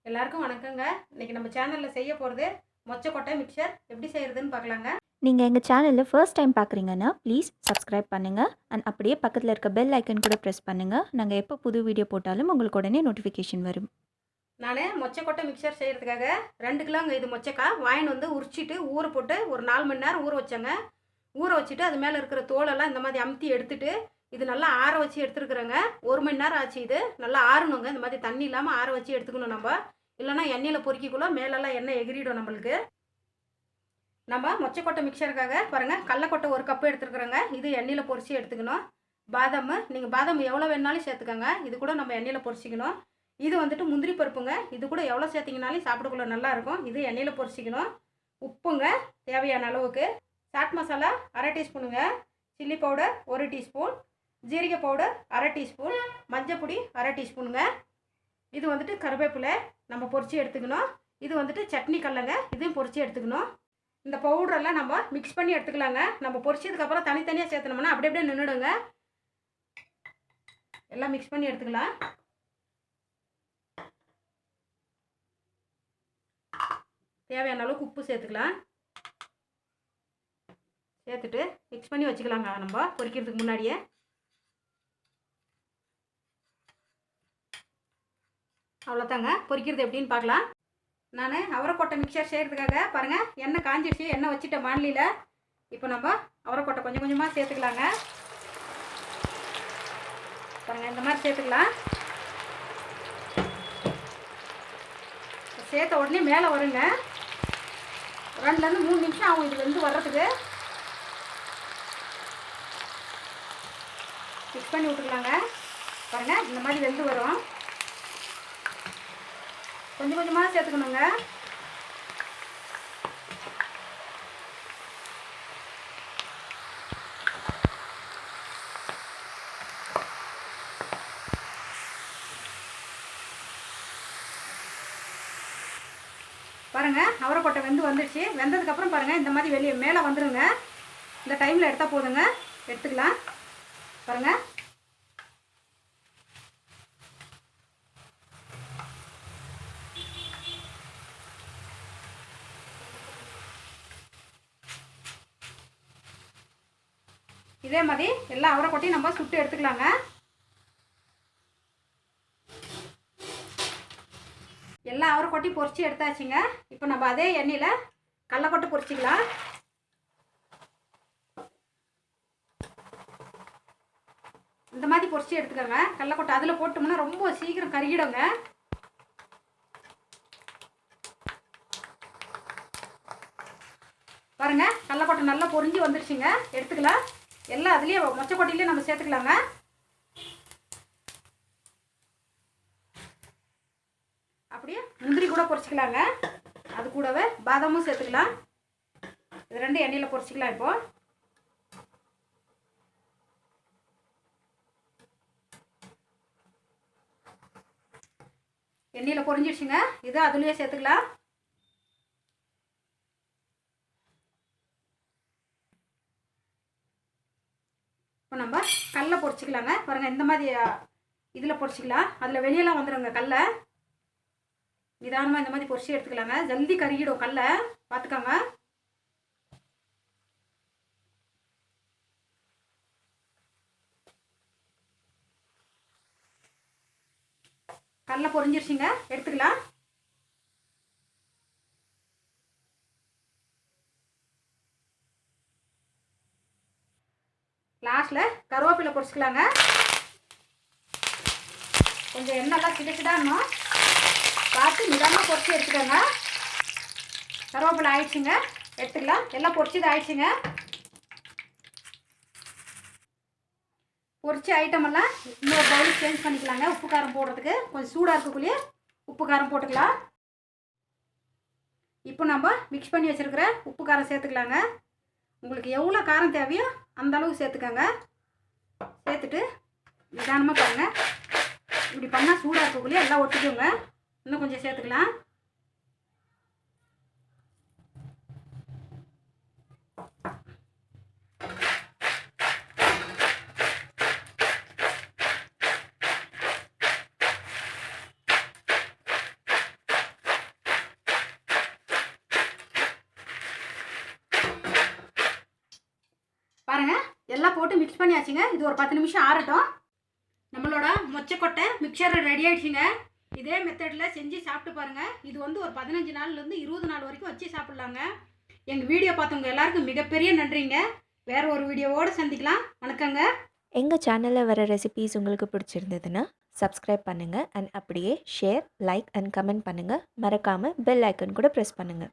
எல்லாருக்கும் வணக்கங்க. இன்னைக்கு நம்ம சேனல்ல செய்ய போறது மொச்சக்கொட்டை மிக்சர் எப்படி செய்யறதுன்னு பார்க்கலாங்க. நீங்கள் எங்கள் சேனலில் ஃபர்ஸ்ட் டைம் பார்க்குறீங்கன்னா ப்ளீஸ் சப்ஸ்கிரைப் பண்ணுங்கள் அண்ட் அப்படியே பக்கத்தில் இருக்க பெல் ஐக்கன் கூட ப்ரெஸ் பண்ணுங்கள். நாங்கள் எப்போ புது வீடியோ போட்டாலும் உங்களுக்கு உடனே நோட்டிஃபிகேஷன் வரும். நான் மொச்சக்கொட்டை மிக்சர் செய்கிறதுக்காக 2 கிலோங்க இது மொச்சக்காய் வாங்கின்னு வந்து உரிச்சிட்டு ஊற போட்டு ஒரு 4 மணி நேரம் ஊற வச்சேங்க. ஊற வச்சுட்டு அது மேலே இருக்கிற தோலெல்லாம் இந்த மாதிரி அமுத்தி எடுத்துட்டு இது நல்லா ஆற வச்சு எடுத்துருக்குறேங்க. 1 மணி நேரம் ஆச்சு. இது நல்லா ஆறணுங்க. இந்த மாதிரி தண்ணி இல்லாமல் ஆற வச்சு எடுத்துக்கணும் நம்ம. இல்லைனா எண்ணெயில் பொறிக்கிக்குள்ள மேலெல்லாம் எண்ணெய் எகிரிடும் நம்மளுக்கு. நம்ம மொச்சக்கொட்டை மிக்சருக்காக பாருங்கள் கடலக்கொட்டை 1 கப்பு எடுத்துருக்குறோங்க. இது எண்ணெயில் பொரிச்சு எடுத்துக்கணும். பாதாம் நீங்கள் பாதாம் எவ்வளோ வேணாலும் சேர்த்துக்கோங்க. இது கூட நம்ம எண்ணெயில் பொரிச்சிக்கணும். இது வந்துட்டு முந்திரி பருப்புங்க. இது கூட எவ்வளோ சேர்த்திங்கனாலும் சாப்பிடக்குள்ள நல்லாயிருக்கும். இது எண்ணெயில் பொரிச்சிக்கணும். உப்புங்க தேவையான அளவுக்கு. சாட் மசாலா 1/2 டீஸ்பூனுங்க. Chilli powder 1 teaspoon. ஜீரக பவுடர் 1/2 டீஸ்பூன். மஞ்சப்பொடி 1/2 டீஸ்பூனுங்க. இது வந்துட்டு கருவேப்பிலை நம்ம பொரிச்சு எடுத்துக்கணும். இது வந்துட்டு சட்னி கடலைங்க. இதையும் பொரிச்சு எடுத்துக்கணும். இந்த பவுடரெல்லாம் நம்ம மிக்ஸ் பண்ணி எடுத்துக்கலாங்க. நம்ம பொரிச்சதுக்கப்புறம் தனித்தனியாக சேர்த்தனோம்னா அப்படியே நின்றுடுங்க. எல்லாம் மிக்ஸ் பண்ணி எடுத்துக்கலாம். தேவையான அளவுக்கு உப்பு சேர்த்துக்கலாம். சேர்த்துட்டு மிக்ஸ் பண்ணி வச்சுக்கலாங்க. நம்ம பொரிக்கிறதுக்கு முன்னாடியே அவ்வளோதாங்க. பொரிக்கிறது எப்படின்னு பார்க்கலாம். நான் அவரைக்கொட்டை மிக்சர் செய்கிறதுக்காக பாருங்கள் எண்ணெய் காஞ்சிடுச்சு. எண்ணெய் வச்சுட்டேன் வாணலியில். இப்போ நம்ம அவரைக்கொட்டை கொஞ்சம் கொஞ்சமாக சேர்த்துக்கலாங்க. பாருங்கள் இந்த மாதிரி சேர்த்துக்கலாம். சேர்த்த உடனே மேலே வருங்க. 2லேருந்து 3 நிமிஷம் ஆகும் இது வந்து வர்றதுக்கு. மிக்ஸ் பண்ணி விட்டுக்கலாங்க. பாருங்கள் இந்த மாதிரி வெந்து வரும். கொஞ்சம் கொஞ்சமாக சேர்த்துக்கணுங்க. பாருங்கள் அவரைக்கொட்டை வந்துடுச்சு. வெந்ததுக்கப்புறம் பாருங்கள் இந்த மாதிரி வெளியே மேலே வந்துடுங்க. இந்த டைமில் எடுத்தால் போதுங்க. எடுத்துக்கலாம். பாருங்கள் இதே மாதிரி எல்லா அவரைக்கொட்டையும் நம்ம சுட்டு எடுத்துக்கலாங்க. எல்லா அவரைக்கொட்டையும் பொரிச்சு எடுத்தாச்சுங்க. இப்போ நம்ம அதே எண்ணெயில் கடலக்கொட்டை பொரிச்சிக்கலாம். இந்த மாதிரி பொரிச்சு எடுத்துக்கோங்க. கடலக்கொட்டை அதில் போட்டோம்னா ரொம்ப சீக்கிரம் கருகிடுங்க. பாருங்க கடலக்கொட்டை நல்லா பொரிஞ்சு வந்துடுச்சுங்க. எடுத்துக்கலாம். எல்லாம் அதுலேயே மொச்சக்கொட்டையிலே நம்ம சேர்த்துக்கலாங்க. அப்படியே முந்திரி கூட பொரிச்சிக்கலாங்க. அது கூடவே பாதாமும் சேர்த்துக்கலாம். இது 2 எண்ணெயில் பொரிச்சிக்கலாம். இப்போ எண்ணெயில் பொரிஞ்சிடுச்சுங்க. இது அதுலேயே சேர்த்துக்கலாம். இப்போ நம்ம கடலை பொரிச்சிக்கலாங்க. பாருங்கள் இந்த மாதிரி இதில் பொரிச்சிக்கலாம். அதில் வெளியெல்லாம் வந்துடுங்க கடலை. நிதானமாக இந்த மாதிரி பொரிச்சு எடுத்துக்கலாங்க. ஜல்தி கருகிடும் கடலை, பார்த்துக்கோங்க. கடலை பொரிஞ்சிருச்சுங்க. எடுத்துக்கலாம். லாஸ்ட்டில் கருவேப்பிலை பொரிச்சிக்கலாங்க. கொஞ்சம் எண்ணெய்லாம் சிடச்சிடாம பார்த்து நிதானமாக பொரிச்சு எடுத்துக்கோங்க. கருவேப்பிலை ஆயிடுச்சுங்க. எடுத்துக்கலாம். எல்லாம் பொரிச்சது ஆயிடுச்சுங்க. பொரிச்ச ஐட்டமெல்லாம் இன்னொரு பவுல் சேஞ்ச் பண்ணிக்கலாங்க. உப்பு காரம் போடுறதுக்கு கொஞ்சம் சூடாக இருக்கக்குள்ளேயே உப்பு காரம் போட்டுக்கலாம். இப்போ நம்ம மிக்ஸ் பண்ணி வச்சுருக்கிற உப்பு காரம் சேர்த்துக்கலாங்க. உங்களுக்கு எவ்வளோ காரம் தேவையோ அந்த அளவுக்கு சேர்த்துக்கோங்க. சேர்த்துட்டு நிதானமாக பாருங்கள். இப்படி பண்ணால் சூடாக இருக்கக்குள்ளேயே எல்லாம் ஒட்டிக்கோங்க. இன்னும் கொஞ்சம் சேர்த்துக்கலாம். பாருங்கள் எல்லாம் போட்டு மிக்ஸ் பண்ணியாச்சுங்க. இது ஒரு 10 நிமிஷம் ஆறட்டும். நம்மளோட மொச்சக்கொட்டை மிக்சர் ரெடி ஆகிடுச்சுங்க. இதே மெத்தடில் செஞ்சு சாப்பிட்டு பாருங்கள். இது வந்து ஒரு 15 நாள்லேருந்து 20 நாள் வரைக்கும் வச்சு சாப்பிட்லாங்க. எங்கள் வீடியோ பார்த்தவங்க எல்லாருக்கும் மிகப்பெரிய நன்றிங்க. வேறு ஒரு வீடியோவோடு சந்திக்கலாம். வணக்கங்க. எங்கள் சேனலில் வர ரெசிபீஸ் உங்களுக்கு பிடிச்சிருந்ததுன்னா சப்ஸ்கிரைப் பண்ணுங்கள் அண்ட் அப்படியே ஷேர், லைக் அண்ட் கமெண்ட் பண்ணுங்கள். மறக்காமல் பெல் ஐக்கன் கூட ப்ரெஸ் பண்ணுங்கள்.